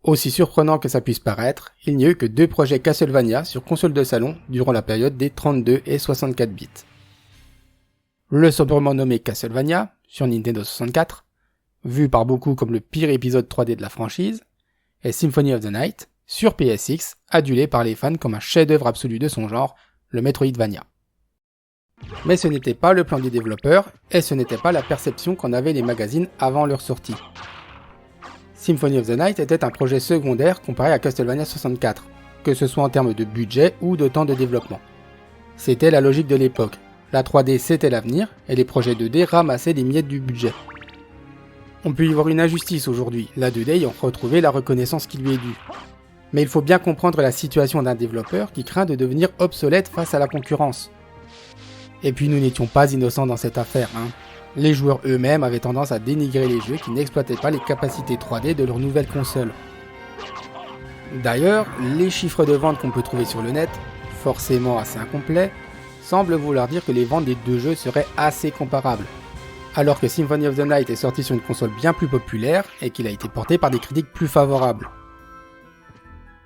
Aussi surprenant que ça puisse paraître, il n'y a eu que 2 projets Castlevania sur console de salon durant la période des 32 et 64 bits. Le sobrement nommé Castlevania, sur Nintendo 64, vu par beaucoup comme le pire épisode 3D de la franchise, et Symphony of the Night, sur PSX, adulé par les fans comme un chef-d'œuvre absolu de son genre, le Metroidvania. Mais ce n'était pas le plan du développeur, et ce n'était pas la perception qu'en avaient les magazines avant leur sortie. Symphony of the Night était un projet secondaire comparé à Castlevania 64, que ce soit en termes de budget ou de temps de développement. C'était la logique de l'époque, la 3D c'était l'avenir, et les projets 2D ramassaient les miettes du budget. On peut y voir une injustice aujourd'hui, la 2D ayant retrouvé la reconnaissance qui lui est due. Mais il faut bien comprendre la situation d'un développeur qui craint de devenir obsolète face à la concurrence. Et puis nous n'étions pas innocents dans cette affaire, hein. Les joueurs eux-mêmes avaient tendance à dénigrer les jeux qui n'exploitaient pas les capacités 3D de leur nouvelle console. D'ailleurs, les chiffres de vente qu'on peut trouver sur le net, forcément assez incomplets, semblent vouloir dire que les ventes des 2 jeux seraient assez comparables. Alors que Symphony of the Night est sorti sur une console bien plus populaire et qu'il a été porté par des critiques plus favorables.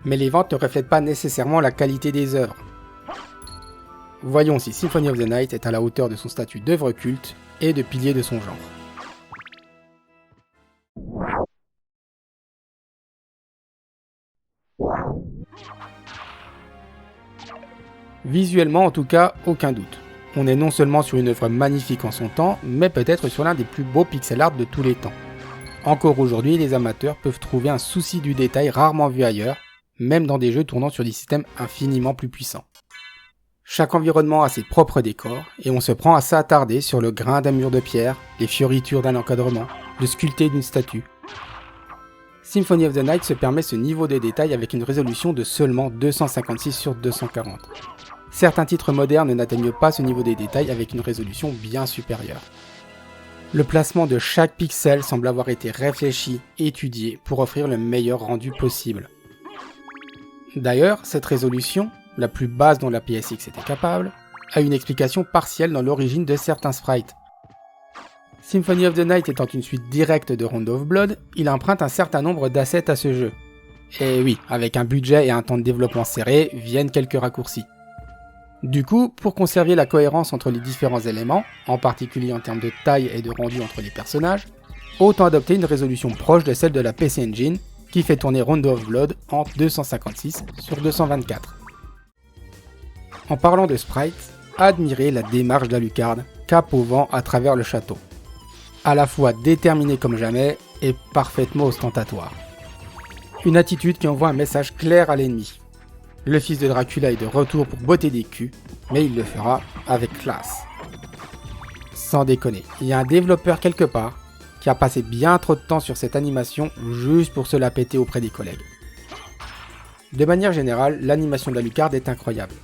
Mais les ventes ne reflètent pas nécessairement la qualité des œuvres. Voyons si Symphony of the Night est à la hauteur de son statut d'œuvre culte et de pilier de son genre. Visuellement en tout cas, aucun doute. On est non seulement sur une œuvre magnifique en son temps, mais peut-être sur l'un des plus beaux pixel art de tous les temps. Encore aujourd'hui, les amateurs peuvent trouver un souci du détail rarement vu ailleurs, même dans des jeux tournant sur des systèmes infiniment plus puissants. Chaque environnement a ses propres décors, et on se prend à s'attarder sur le grain d'un mur de pierre, les fioritures d'un encadrement, le sculpté d'une statue. Symphony of the Night se permet ce niveau de détail avec une résolution de seulement 256 sur 240. Certains titres modernes n'atteignent pas ce niveau de détail avec une résolution bien supérieure. Le placement de chaque pixel semble avoir été réfléchi, étudié pour offrir le meilleur rendu possible. D'ailleurs, cette résolution, la plus basse dont la PSX était capable, a une explication partielle dans l'origine de certains sprites. Symphony of the Night étant une suite directe de Round of Blood, il emprunte un certain nombre d'assets à ce jeu. Et oui, avec un budget et un temps de développement serré, viennent quelques raccourcis. Du coup, pour conserver la cohérence entre les différents éléments, en particulier en termes de taille et de rendu entre les personnages, autant adopter une résolution proche de celle de la PC Engine, qui fait tourner Round of Blood en 256 sur 224. En parlant de sprites, admirez la démarche d'Alucard, cap au vent à travers le château. À la fois déterminé comme jamais et parfaitement ostentatoire. Une attitude qui envoie un message clair à l'ennemi. Le fils de Dracula est de retour pour botter des culs, mais il le fera avec classe. Sans déconner, il y a un développeur quelque part qui a passé bien trop de temps sur cette animation juste pour se la péter auprès des collègues. De manière générale, l'animation d'Alucard est incroyable.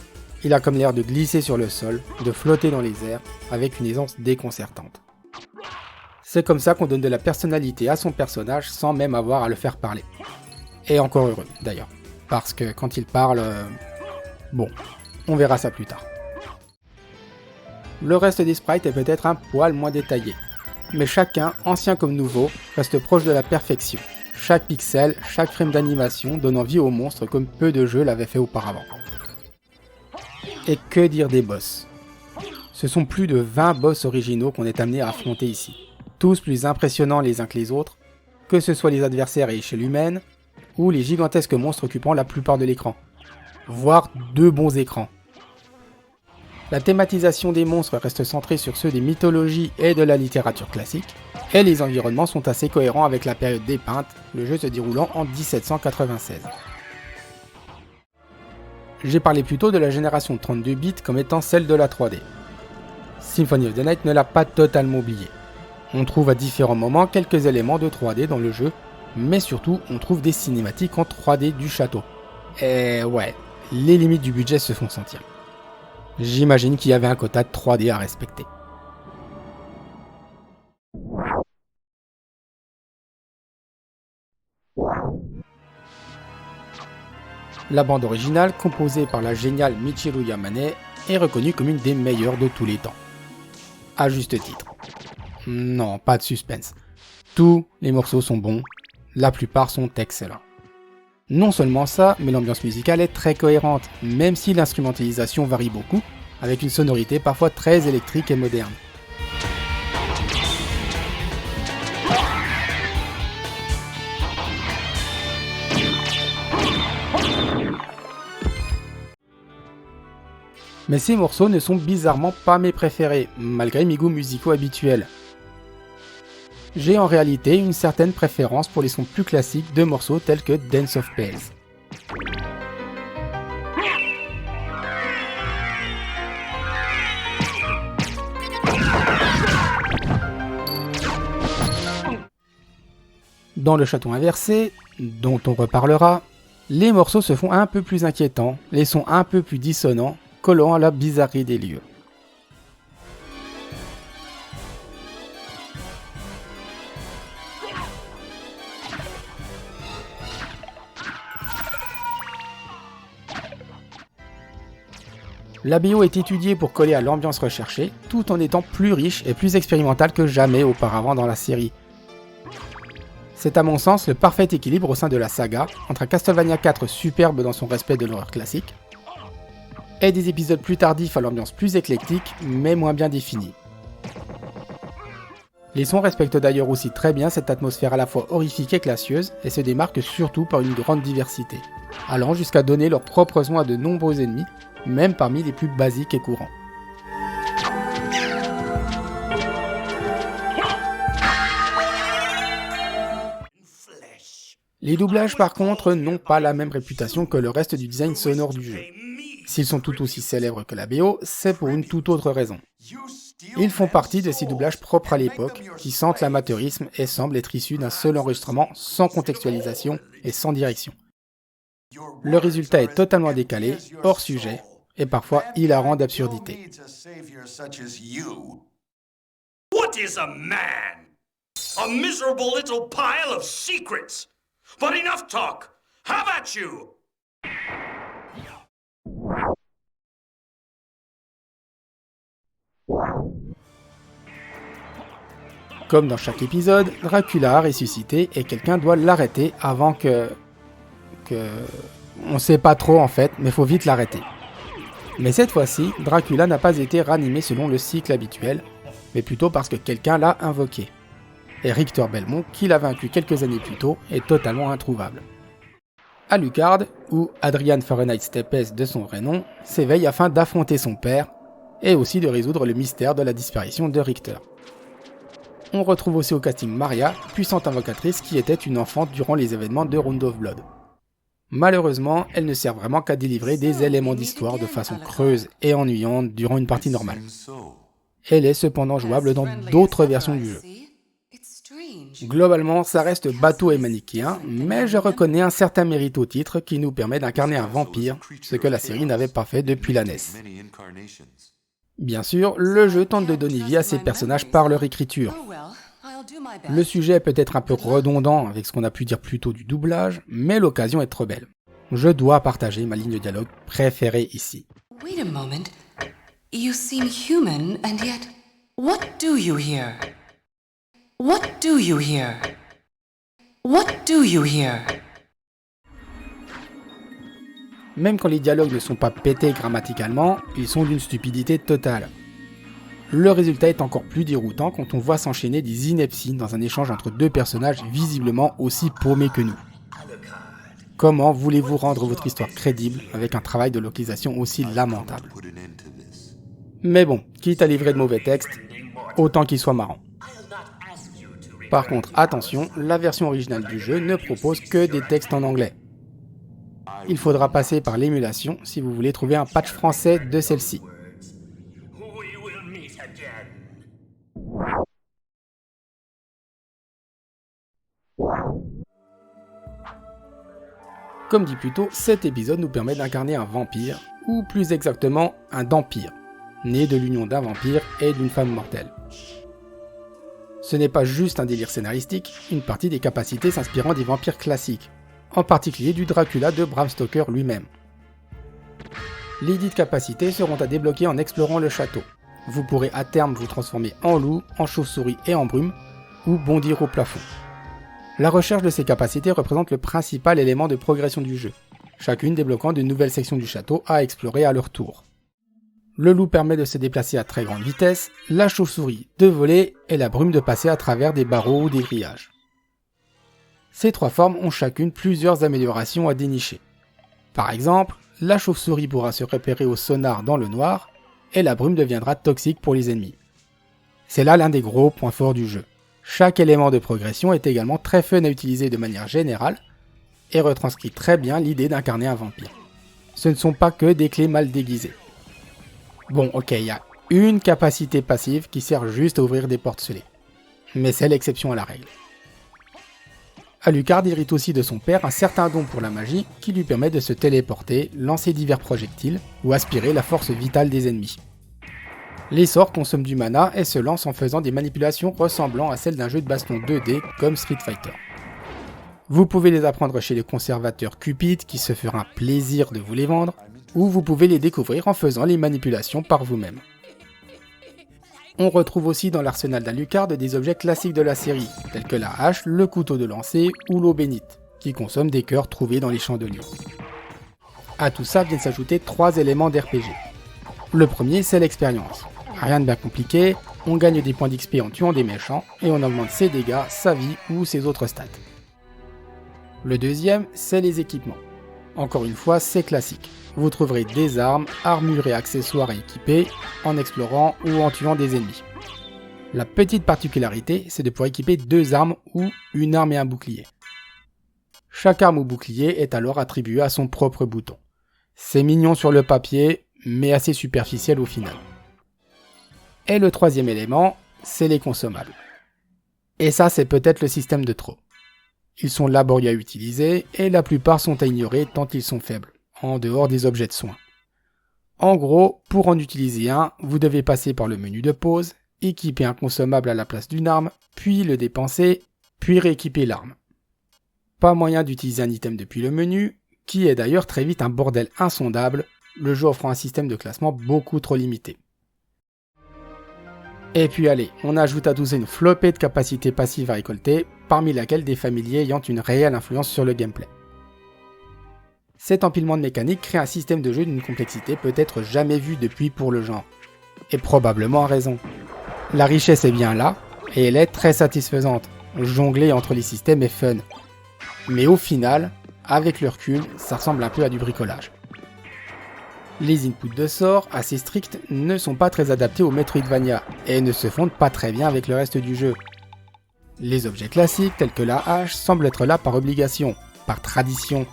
Il a comme l'air de glisser sur le sol, de flotter dans les airs, avec une aisance déconcertante. C'est comme ça qu'on donne de la personnalité à son personnage sans même avoir à le faire parler. Et encore heureux, d'ailleurs. Parce que quand il parle... Bon, on verra ça plus tard. Le reste des sprites est peut-être un poil moins détaillé. Mais chacun, ancien comme nouveau, reste proche de la perfection. Chaque pixel, chaque frame d'animation donne envie aux monstres comme peu de jeux l'avaient fait auparavant. Et que dire des boss? Ce sont plus de 20 boss originaux qu'on est amené à affronter ici. Tous plus impressionnants les uns que les autres, que ce soit les adversaires à échelle humaine, ou les gigantesques monstres occupant la plupart de l'écran. Voire 2 bons écrans. La thématisation des monstres reste centrée sur ceux des mythologies et de la littérature classique, et les environnements sont assez cohérents avec la période dépeinte, le jeu se déroulant en 1796. J'ai parlé plus tôt de la génération 32 bits comme étant celle de la 3D. Symphony of the Night ne l'a pas totalement oublié. On trouve à différents moments quelques éléments de 3D dans le jeu, mais surtout on trouve des cinématiques en 3D du château. Et ouais, les limites du budget se font sentir. J'imagine qu'il y avait un quota de 3D à respecter. La bande originale, composée par la géniale Michiru Yamane, est reconnue comme une des meilleures de tous les temps. À juste titre. Non, pas de suspense. Tous les morceaux sont bons, la plupart sont excellents. Non seulement ça, mais l'ambiance musicale est très cohérente, même si l'instrumentalisation varie beaucoup, avec une sonorité parfois très électrique et moderne. Mais ces morceaux ne sont bizarrement pas mes préférés, malgré mes goûts musicaux habituels. J'ai en réalité une certaine préférence pour les sons plus classiques de morceaux tels que Dance of Pales. Dans le château inversé, dont on reparlera, les morceaux se font un peu plus inquiétants, les sons un peu plus dissonants, collant à la bizarrerie des lieux. La BO est étudiée pour coller à l'ambiance recherchée, tout en étant plus riche et plus expérimentale que jamais auparavant dans la série. C'est à mon sens le parfait équilibre au sein de la saga, entre un Castlevania 4 superbe dans son respect de l'horreur classique, et des épisodes plus tardifs à l'ambiance plus éclectique, mais moins bien définie. Les sons respectent d'ailleurs aussi très bien cette atmosphère à la fois horrifique et classieuse, et se démarquent surtout par une grande diversité, allant jusqu'à donner leur propre son à de nombreux ennemis, même parmi les plus basiques et courants. Les doublages par contre n'ont pas la même réputation que le reste du design sonore du jeu. S'ils sont tout aussi célèbres que la BO, c'est pour une toute autre raison. Ils font partie de ces doublages propres à l'époque, qui sentent l'amateurisme et semblent être issus d'un seul enregistrement sans contextualisation et sans direction. Le résultat est totalement décalé, hors sujet, et parfois hilarant d'absurdité. What is a man? A miserable little pile of secrets. But enough talk. How about you? Comme dans chaque épisode, Dracula a ressuscité et quelqu'un doit l'arrêter avant que... On sait pas trop en fait, mais faut vite l'arrêter. Mais cette fois-ci, Dracula n'a pas été ranimé selon le cycle habituel, mais plutôt parce que quelqu'un l'a invoqué. Et Richter Belmont, qui l'a vaincu quelques années plus tôt, est totalement introuvable. Alucard, ou Adrian Fahrenheit Stepes de son vrai nom, s'éveille afin d'affronter son père, et aussi de résoudre le mystère de la disparition de Richter. On retrouve aussi au casting Maria, puissante invocatrice qui était une enfant durant les événements de Round of Blood. Malheureusement, elle ne sert vraiment qu'à délivrer des éléments d'histoire de façon creuse et ennuyante durant une partie normale. Elle est cependant jouable dans d'autres versions du jeu. Globalement, ça reste bateau et manichéen, mais je reconnais un certain mérite au titre qui nous permet d'incarner un vampire, ce que la série n'avait pas fait depuis la NES. Bien sûr, le jeu tente de donner vie à ces personnages par leur écriture. Le sujet est peut-être un peu redondant avec ce qu'on a pu dire plus tôt du doublage, mais l'occasion est trop belle. Je dois partager ma ligne de dialogue préférée ici. Wait a moment. You seem human, and yet, what do you hear? What do you hear? What do you hear? Même quand les dialogues ne sont pas pétés grammaticalement, ils sont d'une stupidité totale. Le résultat est encore plus déroutant quand on voit s'enchaîner des inepties dans un échange entre deux personnages visiblement aussi paumés que nous. Comment voulez-vous rendre votre histoire crédible avec un travail de localisation aussi lamentable? Mais bon, quitte à livrer de mauvais textes, autant qu'ils soient marrants. Par contre, attention, la version originale du jeu ne propose que des textes en anglais. Il faudra passer par l'émulation si vous voulez trouver un patch français de celle-ci. Comme dit plus tôt, cet épisode nous permet d'incarner un vampire, ou plus exactement un dampire, né de l'union d'un vampire et d'une femme mortelle. Ce n'est pas juste un délire scénaristique, une partie des capacités s'inspirant des vampires classiques, en particulier du Dracula de Bram Stoker lui-même. Les dites capacités seront à débloquer en explorant le château. Vous pourrez à terme vous transformer en loup, en chauve-souris et en brume, ou bondir au plafond. La recherche de ces capacités représente le principal élément de progression du jeu, chacune débloquant de nouvelles sections du château à explorer à leur tour. Le loup permet de se déplacer à très grande vitesse, la chauve-souris de voler et la brume de passer à travers des barreaux ou des grillages. Ces trois formes ont chacune plusieurs améliorations à dénicher. Par exemple, la chauve-souris pourra se repérer au sonar dans le noir, et la brume deviendra toxique pour les ennemis. C'est là l'un des gros points forts du jeu. Chaque élément de progression est également très fun à utiliser de manière générale, et retranscrit très bien l'idée d'incarner un vampire. Ce ne sont pas que des clés mal déguisées. Bon, ok, il y a une capacité passive qui sert juste à ouvrir des portes scellées. Mais c'est l'exception à la règle. Alucard hérite aussi de son père un certain don pour la magie qui lui permet de se téléporter, lancer divers projectiles ou aspirer la force vitale des ennemis. Les sorts consomment du mana et se lancent en faisant des manipulations ressemblant à celles d'un jeu de baston 2D comme Street Fighter. Vous pouvez les apprendre chez le conservateur Cupid qui se fera un plaisir de vous les vendre, ou vous pouvez les découvrir en faisant les manipulations par vous-même. On retrouve aussi dans l'arsenal d'Alucard des objets classiques de la série, tels que la hache, le couteau de lancer ou l'eau bénite, qui consomment des cœurs trouvés dans les chandeliers. À tout ça viennent s'ajouter 3 éléments d'RPG. Le premier, c'est l'expérience. Rien de bien compliqué, on gagne des points d'XP en tuant des méchants, et on augmente ses dégâts, sa vie ou ses autres stats. Le deuxième, c'est les équipements. Encore une fois, c'est classique. Vous trouverez des armes, armures et accessoires à équiper en explorant ou en tuant des ennemis. La petite particularité, c'est de pouvoir équiper 2 armes ou une arme et un bouclier. Chaque arme ou bouclier est alors attribué à son propre bouton. C'est mignon sur le papier, mais assez superficiel au final. Et le troisième élément, c'est les consommables. Et ça, c'est peut-être le système de trop. Ils sont laborieux à utiliser et la plupart sont à ignorer tant ils sont faibles, en dehors des objets de soins. En gros, pour en utiliser un, vous devez passer par le menu de pause, équiper un consommable à la place d'une arme, puis le dépenser, puis rééquiper l'arme. Pas moyen d'utiliser un item depuis le menu, qui est d'ailleurs très vite un bordel insondable, le jeu offrant un système de classement beaucoup trop limité. Et puis allez, on ajoute à tout ça une flopée de capacités passives à récolter, parmi laquelle des familiers ayant une réelle influence sur le gameplay. Cet empilement de mécaniques crée un système de jeu d'une complexité peut-être jamais vue depuis pour le genre. Et probablement à raison. La richesse est bien là, et elle est très satisfaisante. Jongler entre les systèmes est fun. Mais au final, avec le recul, ça ressemble un peu à du bricolage. Les inputs de sorts, assez stricts, ne sont pas très adaptés au Metroidvania, et ne se fondent pas très bien avec le reste du jeu. Les objets classiques, tels que la hache, semblent être là par obligation, par tradition.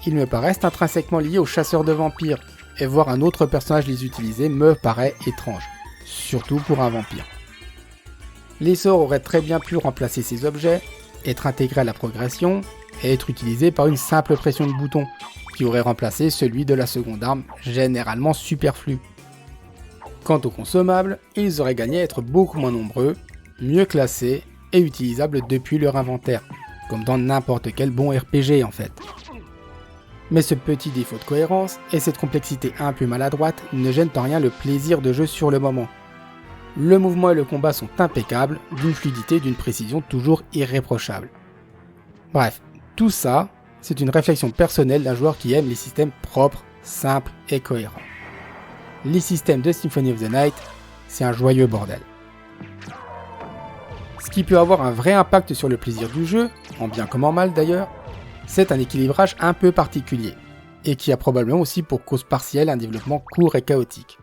Ils me paraissent intrinsèquement liés aux chasseurs de vampires, et voir un autre personnage les utiliser me paraît étrange, surtout pour un vampire. Les sorts auraient très bien pu remplacer ces objets, être intégrés à la progression, et être utilisés par une simple pression de bouton, qui aurait remplacé celui de la seconde arme, généralement superflu. Quant aux consommables, ils auraient gagné à être beaucoup moins nombreux, mieux classés et utilisables depuis leur inventaire, comme dans n'importe quel bon RPG en fait. Mais ce petit défaut de cohérence et cette complexité un peu maladroite ne gênent en rien le plaisir de jeu sur le moment. Le mouvement et le combat sont impeccables, d'une fluidité et d'une précision toujours irréprochables. Bref, tout ça, c'est une réflexion personnelle d'un joueur qui aime les systèmes propres, simples et cohérents. Les systèmes de Symphony of the Night, c'est un joyeux bordel. Ce qui peut avoir un vrai impact sur le plaisir du jeu, en bien comme en mal d'ailleurs, c'est un équilibrage un peu particulier, et qui a probablement aussi pour cause partielle un développement court et chaotique.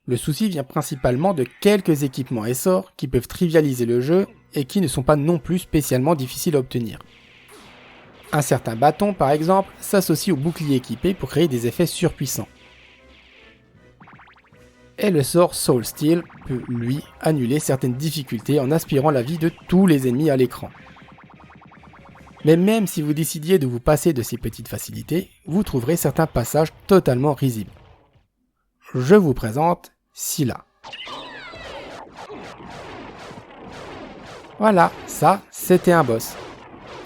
Le souci vient principalement de quelques équipements et sorts qui peuvent trivialiser le jeu et qui ne sont pas non plus spécialement difficiles à obtenir. Un certain bâton, par exemple, s'associe au bouclier équipé pour créer des effets surpuissants. Et le sort Soul Steal peut, lui, annuler certaines difficultés en aspirant la vie de tous les ennemis à l'écran. Mais même si vous décidiez de vous passer de ces petites facilités, vous trouverez certains passages totalement risibles. Je vous présente Scylla. Voilà, ça, c'était un boss.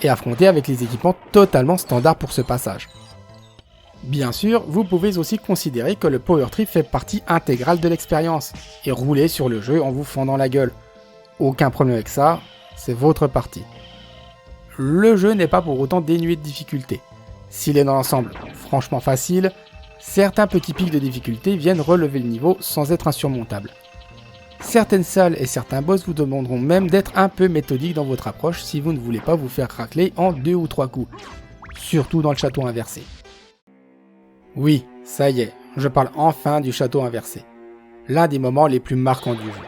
Et affronté avec les équipements totalement standards pour ce passage. Bien sûr, vous pouvez aussi considérer que le Power Trip fait partie intégrale de l'expérience, et rouler sur le jeu en vous fendant la gueule. Aucun problème avec ça, c'est votre partie. Le jeu n'est pas pour autant dénué de difficulté. S'il est dans l'ensemble franchement facile, certains petits pics de difficulté viennent relever le niveau sans être insurmontables. Certaines salles et certains boss vous demanderont même d'être un peu méthodique dans votre approche si vous ne voulez pas vous faire racler en 2 ou 3 coups, surtout dans le château inversé. Oui, ça y est, je parle enfin du château inversé, l'un des moments les plus marquants du jeu.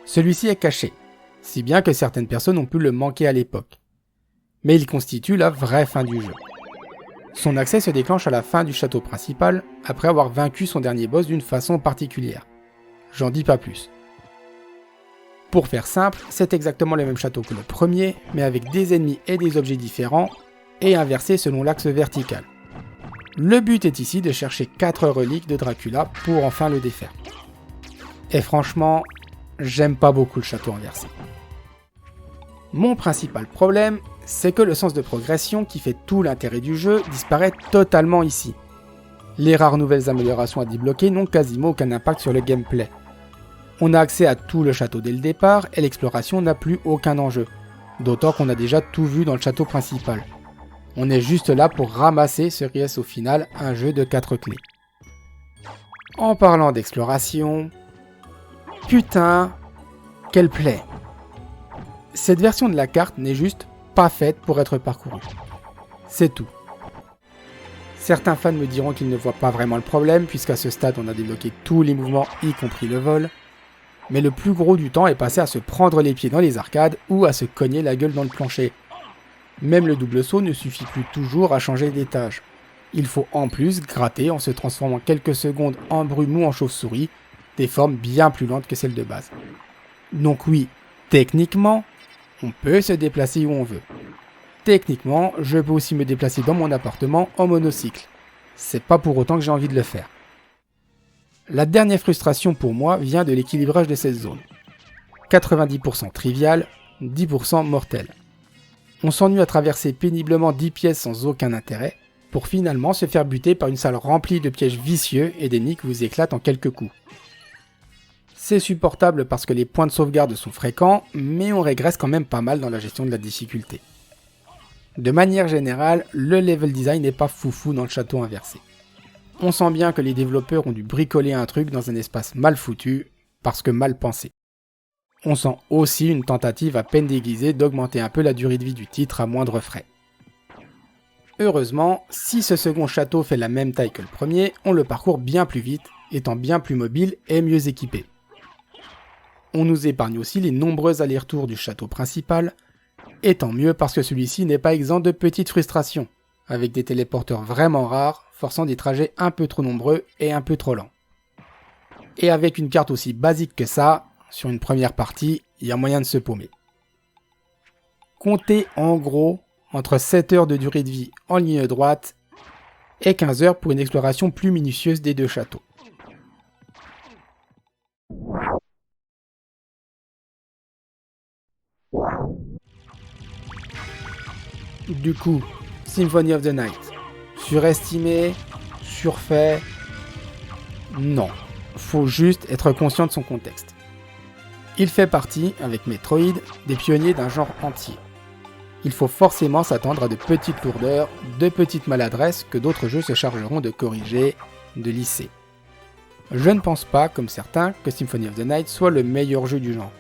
Celui-ci est caché, si bien que certaines personnes ont pu le manquer à l'époque. Mais il constitue la vraie fin du jeu. Son accès se déclenche à la fin du château principal, après avoir vaincu son dernier boss d'une façon particulière. J'en dis pas plus. Pour faire simple, c'est exactement le même château que le premier, mais avec des ennemis et des objets différents, et inversés selon l'axe vertical. Le but est ici de chercher 4 reliques de Dracula pour enfin le défaire. Et franchement, j'aime pas beaucoup le château inversé. Mon principal problème, c'est que le sens de progression qui fait tout l'intérêt du jeu disparaît totalement ici. Les rares nouvelles améliorations à débloquer n'ont quasiment aucun impact sur le gameplay. On a accès à tout le château dès le départ et l'exploration n'a plus aucun enjeu, d'autant qu'on a déjà tout vu dans le château principal. On est juste là pour ramasser ce qui est au final un jeu de 4 clés. En parlant d'exploration... Putain, quelle plaie! Cette version de la carte n'est juste pas faite pour être parcourue. C'est tout. Certains fans me diront qu'ils ne voient pas vraiment le problème, puisqu'à ce stade on a débloqué tous les mouvements, y compris le vol. Mais le plus gros du temps est passé à se prendre les pieds dans les arcades ou à se cogner la gueule dans le plancher. Même le double saut ne suffit plus toujours à changer d'étage. Il faut en plus gratter en se transformant quelques secondes en brume ou en chauve-souris, des formes bien plus lentes que celles de base. Donc oui, techniquement, on peut se déplacer où on veut. Techniquement, je peux aussi me déplacer dans mon appartement en monocycle. C'est pas pour autant que j'ai envie de le faire. La dernière frustration pour moi vient de l'équilibrage de cette zone. 90% trivial, 10% mortel. On s'ennuie à traverser péniblement 10 pièces sans aucun intérêt, pour finalement se faire buter par une salle remplie de pièges vicieux et d'ennemis qui vous éclatent en quelques coups. C'est supportable parce que les points de sauvegarde sont fréquents, mais on régresse quand même pas mal dans la gestion de la difficulté. De manière générale, le level design n'est pas foufou dans le château inversé. On sent bien que les développeurs ont dû bricoler un truc dans un espace mal foutu, parce que mal pensé. On sent aussi une tentative à peine déguisée d'augmenter un peu la durée de vie du titre à moindre frais. Heureusement, si ce second château fait la même taille que le premier, on le parcourt bien plus vite, étant bien plus mobile et mieux équipé. On nous épargne aussi les nombreux allers-retours du château principal, et tant mieux parce que celui-ci n'est pas exempt de petites frustrations, avec des téléporteurs vraiment rares, forçant des trajets un peu trop nombreux et un peu trop lents. Et avec une carte aussi basique que ça, sur une première partie, il y a moyen de se paumer. Comptez en gros entre 7 heures de durée de vie en ligne droite et 15 heures pour une exploration plus minutieuse des deux châteaux. Du coup, Symphony of the Night, surestimé, surfait, non, faut juste être conscient de son contexte. Il fait partie, avec Metroid, des pionniers d'un genre entier. Il faut forcément s'attendre à de petites lourdeurs, de petites maladresses que d'autres jeux se chargeront de corriger, de lisser. Je ne pense pas, comme certains, que Symphony of the Night soit le meilleur jeu du genre.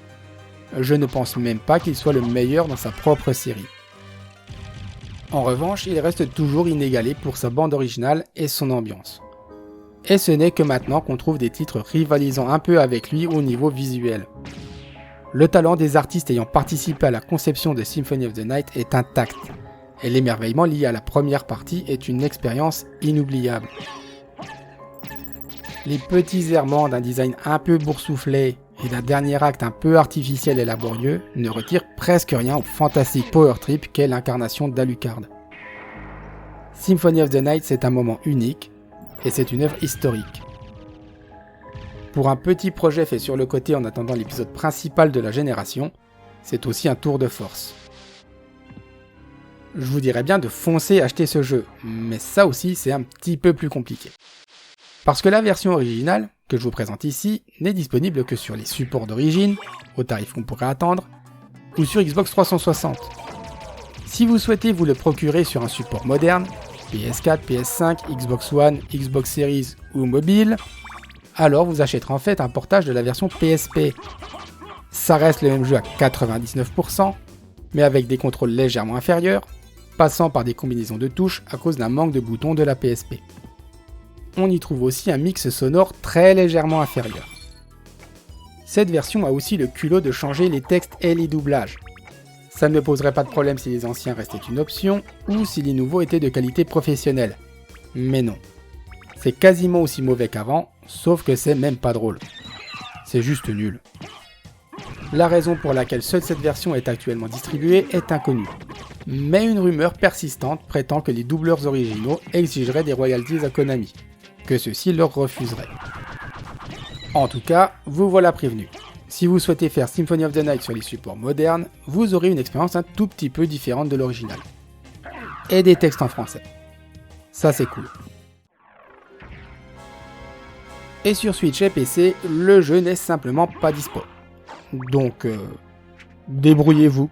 Je ne pense même pas qu'il soit le meilleur dans sa propre série. En revanche, il reste toujours inégalé pour sa bande originale et son ambiance. Et ce n'est que maintenant qu'on trouve des titres rivalisant un peu avec lui au niveau visuel. Le talent des artistes ayant participé à la conception de Symphony of the Night est intact, et l'émerveillement lié à la première partie est une expérience inoubliable. Les petits errements d'un design un peu boursouflé et d'un dernier acte un peu artificiel et laborieux ne retirent presque rien au fantastique power trip qu'est l'incarnation d'Alucard. Symphony of the Night, c'est un moment unique, et c'est une œuvre historique. Pour un petit projet fait sur le côté en attendant l'épisode principal de la génération, c'est aussi un tour de force. Je vous dirais bien de foncer acheter ce jeu, mais ça aussi c'est un petit peu plus compliqué. Parce que la version originale, que je vous présente ici, n'est disponible que sur les supports d'origine, au tarif qu'on pourrait attendre, ou sur Xbox 360. Si vous souhaitez vous le procurer sur un support moderne, PS4, PS5, Xbox One, Xbox Series ou mobile, alors vous achèterez en fait un portage de la version PSP. Ça reste le même jeu à 99%, mais avec des contrôles légèrement inférieurs, passant par des combinaisons de touches à cause d'un manque de boutons de la PSP. On y trouve aussi un mix sonore très légèrement inférieur. Cette version a aussi le culot de changer les textes et les doublages. Ça ne me poserait pas de problème si les anciens restaient une option ou si les nouveaux étaient de qualité professionnelle. Mais non. C'est quasiment aussi mauvais qu'avant, sauf que c'est même pas drôle. C'est juste nul. La raison pour laquelle seule cette version est actuellement distribuée est inconnue. Mais une rumeur persistante prétend que les doubleurs originaux exigeraient des royalties à Konami, que ceux-ci leur refuseraient. En tout cas, vous voilà prévenu. Si vous souhaitez faire Symphony of the Night sur les supports modernes, vous aurez une expérience un tout petit peu différente de l'original. Et des textes en français. Ça c'est cool. Et sur Switch et PC, le jeu n'est simplement pas dispo. Donc, débrouillez-vous.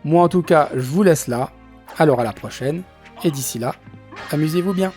Moi en tout cas, je vous laisse là. Alors à la prochaine. Et d'ici là, amusez-vous bien.